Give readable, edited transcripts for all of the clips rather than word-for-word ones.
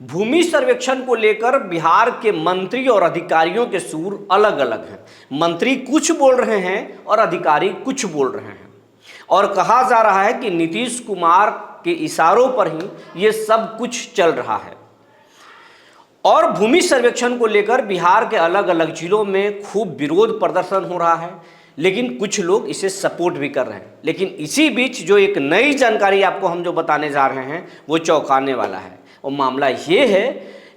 भूमि सर्वेक्षण को लेकर बिहार के मंत्री और अधिकारियों के सुर अलग अलग हैं। मंत्री कुछ बोल रहे हैं और अधिकारी कुछ बोल रहे हैं, और कहा जा रहा है कि नीतीश कुमार के इशारों पर ही ये सब कुछ चल रहा है। और भूमि सर्वेक्षण को लेकर बिहार के अलग अलग जिलों में खूब विरोध प्रदर्शन हो रहा है, लेकिन कुछ लोग इसे सपोर्ट भी कर रहे हैं। लेकिन इसी बीच जो एक नई जानकारी आपको हम जो बताने जा रहे हैं वो चौंकाने वाला है, और मामला ये है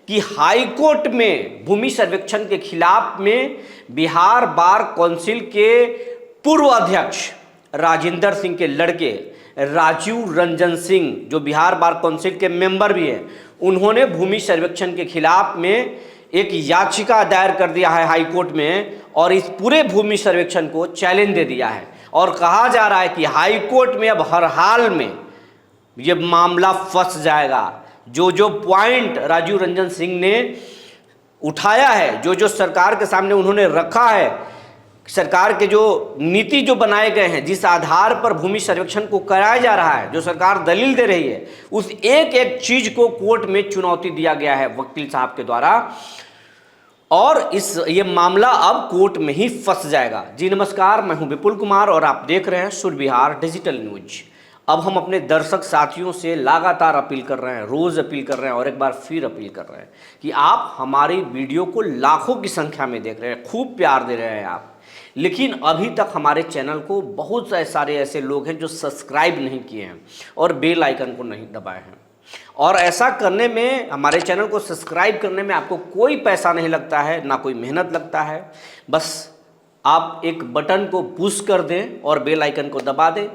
कि हाई कोर्ट में भूमि सर्वेक्षण के खिलाफ में बिहार बार काउंसिल के पूर्व अध्यक्ष राजेंद्र सिंह के लड़के राजीव रंजन सिंह, जो बिहार बार काउंसिल के मेंबर भी हैं, उन्होंने भूमि सर्वेक्षण के खिलाफ में एक याचिका दायर कर दिया है हाई कोर्ट में, और इस पूरे भूमि सर्वेक्षण को चैलेंज दे दिया है। और कहा जा रहा है कि हाई कोर्ट में अब हर हाल में ये मामला फंस जाएगा। जो पॉइंट राजीव रंजन सिंह ने उठाया है, जो सरकार के सामने उन्होंने रखा है, सरकार के जो नीति जो बनाए गए हैं, जिस आधार पर भूमि सर्वेक्षण को कराया जा रहा है, जो सरकार दलील दे रही है, उस एक एक चीज को कोर्ट में चुनौती दिया गया है वकील साहब के द्वारा, और ये मामला अब कोर्ट में ही फंस जाएगा। जी नमस्कार, मैं हूं विपुल कुमार और आप देख रहे हैं सुर बिहार डिजिटल न्यूज। अब हम अपने दर्शक साथियों से लगातार अपील कर रहे हैं, रोज़ अपील कर रहे हैं और एक बार फिर अपील कर रहे हैं कि आप हमारी वीडियो को लाखों की संख्या में देख रहे हैं, खूब प्यार दे रहे हैं आप, लेकिन अभी तक हमारे चैनल को बहुत सारे ऐसे लोग हैं जो सब्सक्राइब नहीं किए हैं और बेल आइकन को नहीं दबाए हैं। और ऐसा करने में, हमारे चैनल को सब्सक्राइब करने में आपको कोई पैसा नहीं लगता है, ना कोई मेहनत लगता है। बस आप एक बटन को पुश कर दें और बेल आइकन को दबा दें।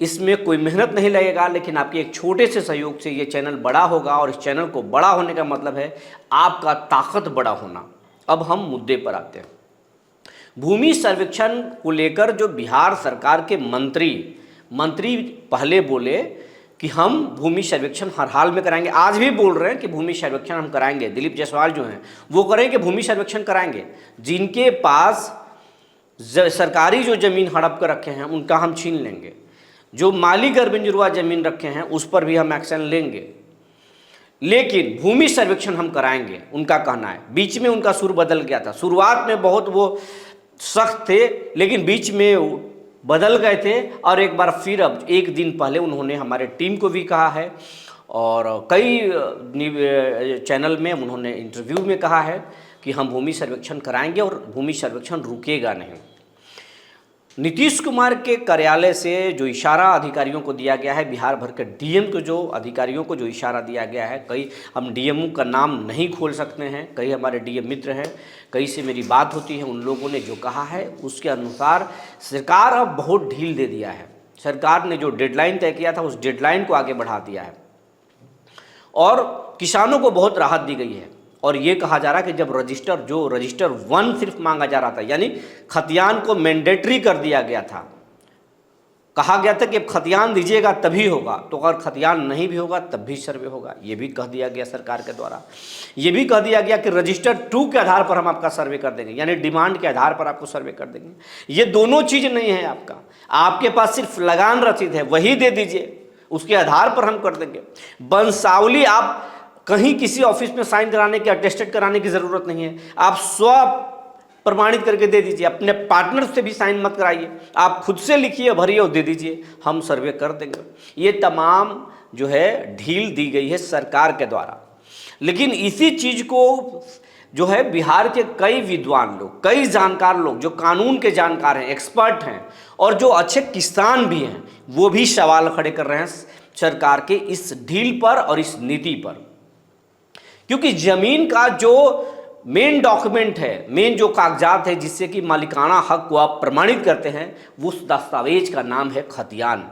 इसमें कोई मेहनत नहीं लगेगा, लेकिन आपके एक छोटे से सहयोग से ये चैनल बड़ा होगा, और इस चैनल को बड़ा होने का मतलब है आपका ताकत बड़ा होना। अब हम मुद्दे पर आते हैं। भूमि सर्वेक्षण को लेकर जो बिहार सरकार के मंत्री पहले बोले कि हम भूमि सर्वेक्षण हर हाल में कराएंगे, आज भी बोल रहे हैं कि भूमि सर्वेक्षण हम कराएंगे। दिलीप जायसवाल जो हैं वो करेंगे, भूमि सर्वेक्षण कराएंगे। जिनके पास सरकारी जो जमीन हड़प कर रखे हैं उनका हम छीन लेंगे, जो माली गैरमंजूरवा जमीन रखे हैं उस पर भी हम एक्शन लेंगे, लेकिन भूमि सर्वेक्षण हम कराएंगे, उनका कहना है। बीच में उनका सुर बदल गया था, शुरुआत में बहुत वो सख्त थे, लेकिन बीच में बदल गए थे, और एक बार फिर अब एक दिन पहले उन्होंने हमारे टीम को भी कहा है, और कई चैनल में उन्होंने इंटरव्यू में कहा है कि हम भूमि सर्वेक्षण कराएंगे और भूमि सर्वेक्षण रुकेगा नहीं। नीतीश कुमार के कार्यालय से जो इशारा अधिकारियों को दिया गया है, बिहार भर के डीएम को जो अधिकारियों को जो इशारा दिया गया है, कई हम डीएमओ का नाम नहीं खोल सकते हैं, कई हमारे डीएम मित्र हैं, कई से मेरी बात होती है, उन लोगों ने जो कहा है उसके अनुसार सरकार अब बहुत ढील दे दिया है। सरकार ने जो डेडलाइन तय किया था उस डेडलाइन को आगे बढ़ा दिया है, और किसानों को बहुत राहत दी गई है। और ये कहा जा रहा है कि जब रजिस्टर 1 सिर्फ मांगा जा रहा था, यानी खतियान को मैंडेटरी कर दिया गया था, कहा गया था कि अब खतियान दीजिएगा तभी होगा, तो अगर खतियान नहीं भी होगा तब भी सर्वे होगा, ये भी कह दिया गया सरकार के द्वारा। ये भी कह दिया गया कि रजिस्टर 2 के आधार पर हम आपका सर्वे कर देंगे, यानी डिमांड के आधार पर आपको सर्वे कर देंगे। ये दोनों चीज़ नहीं है आपके पास सिर्फ लगान रसीद है, वही दे दीजिए, उसके आधार पर हम कर देंगे। वंशावली आप कहीं किसी ऑफिस में साइन कराने की, अटेस्टेड कराने की ज़रूरत नहीं है, आप स्व प्रमाणित करके दे दीजिए, अपने पार्टनर से भी साइन मत कराइए, आप खुद से लिखिए, भरिए और दे दीजिए, हम सर्वे कर देंगे। ये तमाम जो है ढील दी गई है सरकार के द्वारा। लेकिन इसी चीज़ को जो है बिहार के कई विद्वान लोग, कई जानकार लोग, जो कानून के जानकार हैं, एक्सपर्ट हैं, और जो अच्छे किसान भी हैं, वो भी सवाल खड़े कर रहे हैं सरकार के इस ढील पर और इस नीति पर। क्योंकि जमीन का जो मेन डॉक्यूमेंट है, मेन जो कागजात है जिससे कि मालिकाना हक को आप प्रमाणित करते हैं, उस दस्तावेज का नाम है खतियान।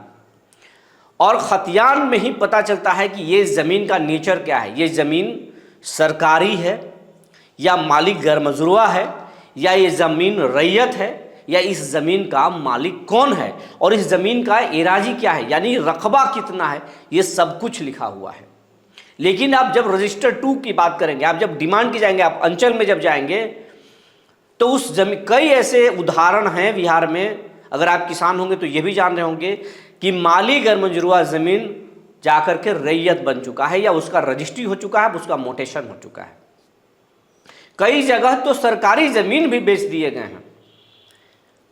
और खतियान में ही पता चलता है कि ये ज़मीन का नेचर क्या है, ये ज़मीन सरकारी है या मालिक गैरमजरूआ है, या ये ज़मीन रैयत है, या इस ज़मीन का मालिक कौन है, और इस ज़मीन का एराजी क्या है, यानी रकबा कितना है, ये सब कुछ लिखा हुआ है। लेकिन आप जब रजिस्टर 2 की बात करेंगे, आप जब डिमांड की जाएंगे, आप अंचल में जब जाएंगे, तो उस जमीन, कई ऐसे उदाहरण हैं बिहार में, अगर आप किसान होंगे तो ये भी जान रहे होंगे कि माली गैरमंजूरवा ज़मीन जाकर के रैयत बन चुका है या उसका रजिस्ट्री हो चुका है, उसका मोटेशन हो चुका है। कई जगह तो सरकारी जमीन भी बेच दिए गए हैं।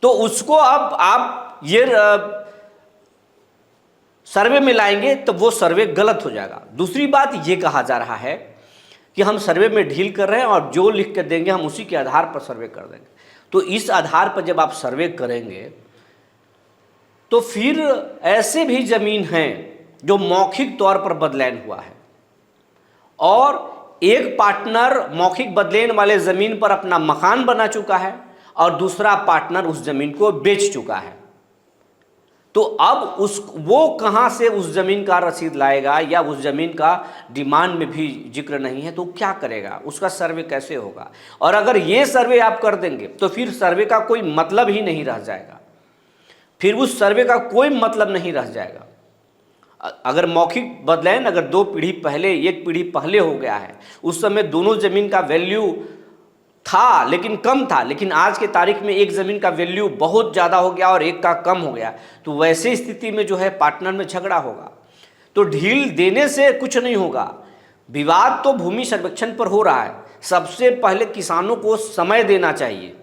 तो उसको अब आप ये सर्वे में लाएंगे तो वो सर्वे गलत हो जाएगा। दूसरी बात ये कहा जा रहा है कि हम सर्वे में ढील कर रहे हैं और जो लिख कर देंगे हम उसी के आधार पर सर्वे कर देंगे। तो इस आधार पर जब आप सर्वे करेंगे तो फिर ऐसे भी ज़मीन हैं जो मौखिक तौर पर बदलैन हुआ है और एक पार्टनर मौखिक बदलैन वाले ज़मीन पर अपना मकान बना चुका है और दूसरा पार्टनर उस ज़मीन को बेच चुका है। तो अब वो कहाँ से उस ज़मीन का रसीद लाएगा या उस ज़मीन का डिमांड में भी जिक्र नहीं है तो क्या करेगा, उसका सर्वे कैसे होगा। और अगर ये सर्वे आप कर देंगे तो फिर सर्वे का कोई मतलब ही नहीं रह जाएगा, फिर उस सर्वे का कोई मतलब नहीं रह जाएगा। अगर मौखिक बदलैन अगर 2 पीढ़ी पहले, 1 पीढ़ी पहले हो गया है, उस समय दोनों ज़मीन का वैल्यू था लेकिन कम था, लेकिन आज के तारीख में एक ज़मीन का वैल्यू बहुत ज़्यादा हो गया और एक का कम हो गया, तो वैसे स्थिति में जो है पार्टनर में झगड़ा होगा। तो ढील देने से कुछ नहीं होगा। विवाद तो भूमि सर्वेक्षण पर हो रहा है। सबसे पहले किसानों को समय देना चाहिए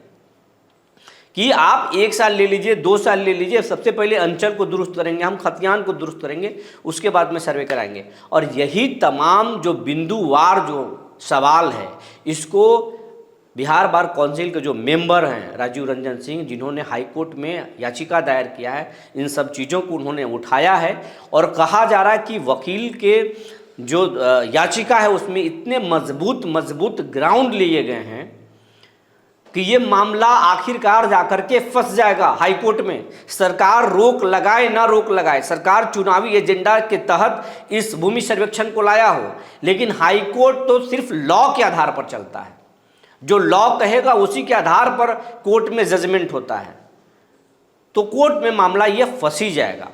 कि आप 1 साल ले लीजिए, 2 साल ले लीजिए। सबसे पहले अंचल को दुरुस्त करेंगे, हम खतियान को दुरुस्त करेंगे, उसके बाद में सर्वे कराएंगे। और यही तमाम जो बिंदुवार जो सवाल है, इसको बिहार बार काउंसिल के जो मेंबर हैं राजीव रंजन सिंह, जिन्होंने हाई कोर्ट में याचिका दायर किया है, इन सब चीज़ों को उन्होंने उठाया है। और कहा जा रहा है कि वकील के जो याचिका है उसमें इतने मजबूत ग्राउंड लिए गए हैं कि ये मामला आखिरकार जाकर के फंस जाएगा हाई कोर्ट में। सरकार रोक लगाए ना रोक लगाए, सरकार चुनावी एजेंडा के तहत इस भूमि सर्वेक्षण को लाया हो, लेकिन हाई कोर्ट तो सिर्फ लॉ के आधार पर चलता है। जो लॉ कहेगा उसी के आधार पर कोर्ट में जजमेंट होता है। तो कोर्ट में मामला ये फंस ही जाएगा।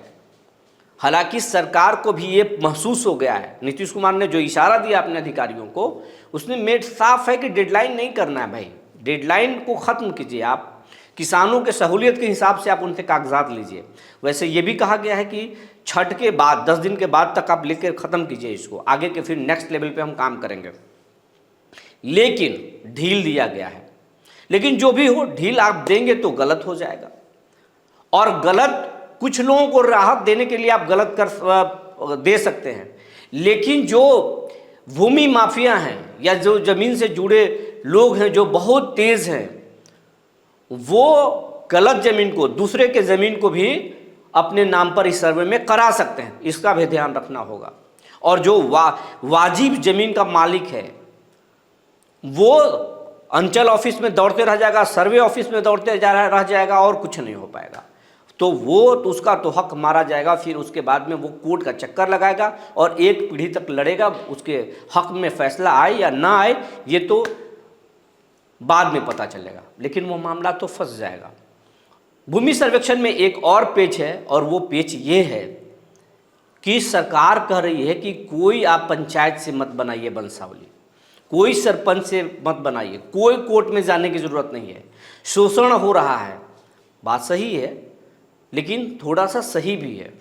हालांकि सरकार को भी ये महसूस हो गया है। नीतीश कुमार ने जो इशारा दिया अपने अधिकारियों को, उसने मेड साफ है कि डेडलाइन नहीं करना है भाई, डेडलाइन को ख़त्म कीजिए। आप किसानों के सहूलियत के हिसाब से आप उनसे कागजात लीजिए। वैसे ये भी कहा गया है कि छठ के बाद 10 दिन के बाद तक आप लेकर ख़त्म कीजिए इसको, आगे के फिर नेक्स्ट लेवल पे हम काम करेंगे। लेकिन ढील दिया गया है। लेकिन जो भी हो, ढील आप देंगे तो गलत हो जाएगा। और गलत, कुछ लोगों को राहत देने के लिए आप गलत कर दे सकते हैं, लेकिन जो भूमि माफिया हैं या जो ज़मीन से जुड़े लोग हैं जो बहुत तेज़ हैं, वो गलत ज़मीन को, दूसरे के ज़मीन को भी अपने नाम पर इस सर्वे में करा सकते हैं। इसका भी ध्यान रखना होगा। और जो वाजिब ज़मीन का मालिक है वो अंचल ऑफिस में दौड़ते रह जाएगा, सर्वे ऑफिस में दौड़ते रह जाएगा और कुछ नहीं हो पाएगा। तो वो तो उसका तो हक मारा जाएगा, फिर उसके बाद में वो कोर्ट का चक्कर लगाएगा और 1 पीढ़ी तक लड़ेगा। उसके हक में फैसला आए या ना आए ये तो बाद में पता चलेगा, लेकिन वो मामला तो फंस जाएगा। भूमि सर्वेक्षण में एक और पेच है, और वो पेच ये है कि सरकार कह रही है कि कोई आप पंचायत से मत बनाइए वंशावली, कोई सरपंच से मत बनाइए, कोई कोर्ट में जाने की ज़रूरत नहीं है। शोषण हो रहा है, बात सही है, लेकिन थोड़ा सा सही भी है।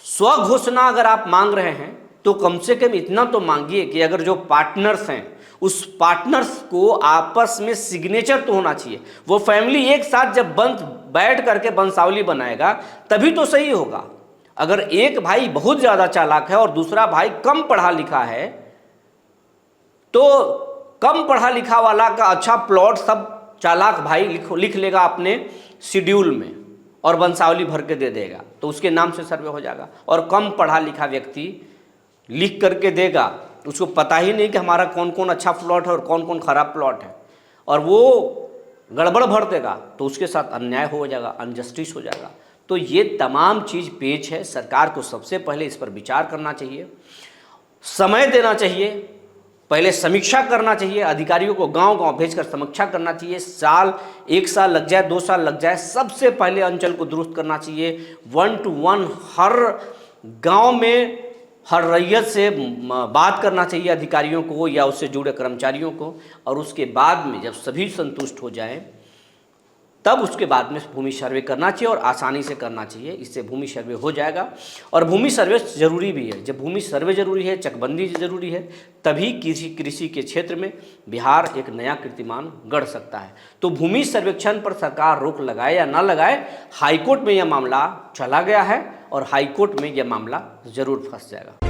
स्वघोषणा अगर आप मांग रहे हैं तो कम से कम इतना तो मांगिए कि अगर जो पार्टनर्स हैं उस पार्टनर्स को आपस में सिग्नेचर तो होना चाहिए। वो फैमिली एक साथ जब बैठ करके वंशावली बनाएगा तभी तो सही होगा। अगर एक भाई बहुत ज़्यादा चालाक है और दूसरा भाई कम पढ़ा लिखा है, तो कम पढ़ा लिखा वाला का अच्छा प्लॉट सब चालाक भाई लिख लेगा अपने शेड्यूल में और वंशावली भर के दे देगा, तो उसके नाम से सर्वे हो जाएगा। और कम पढ़ा लिखा व्यक्ति लिख करके देगा, उसको पता ही नहीं कि हमारा कौन कौन अच्छा प्लॉट है और कौन कौन खराब प्लॉट है, और वो गड़बड़ भर देगा, तो उसके साथ अन्याय हो जाएगा, अनजस्टिस हो जाएगा। तो ये तमाम चीज़ पेच है। सरकार को सबसे पहले इस पर विचार करना चाहिए, समय देना चाहिए, पहले समीक्षा करना चाहिए, अधिकारियों को गांव-गांव भेजकर समीक्षा करना चाहिए। 1 साल लग जाए, 2 साल लग जाए, सबसे पहले अंचल को दुरुस्त करना चाहिए। 1 to 1 हर गांव में हर रैयत से बात करना चाहिए अधिकारियों को या उससे जुड़े कर्मचारियों को, और उसके बाद में जब सभी संतुष्ट हो जाएं तब उसके बाद में भूमि सर्वे करना चाहिए और आसानी से करना चाहिए। इससे भूमि सर्वे हो जाएगा। और भूमि सर्वे जरूरी भी है। जब भूमि सर्वे जरूरी है, चकबंदी जरूरी है, तभी कृषि के क्षेत्र में बिहार एक नया कीर्तिमान गढ़ सकता है। तो भूमि सर्वेक्षण पर सरकार रोक लगाए या ना लगाए, हाईकोर्ट में यह मामला चला गया है और हाईकोर्ट में यह मामला जरूर फंस जाएगा।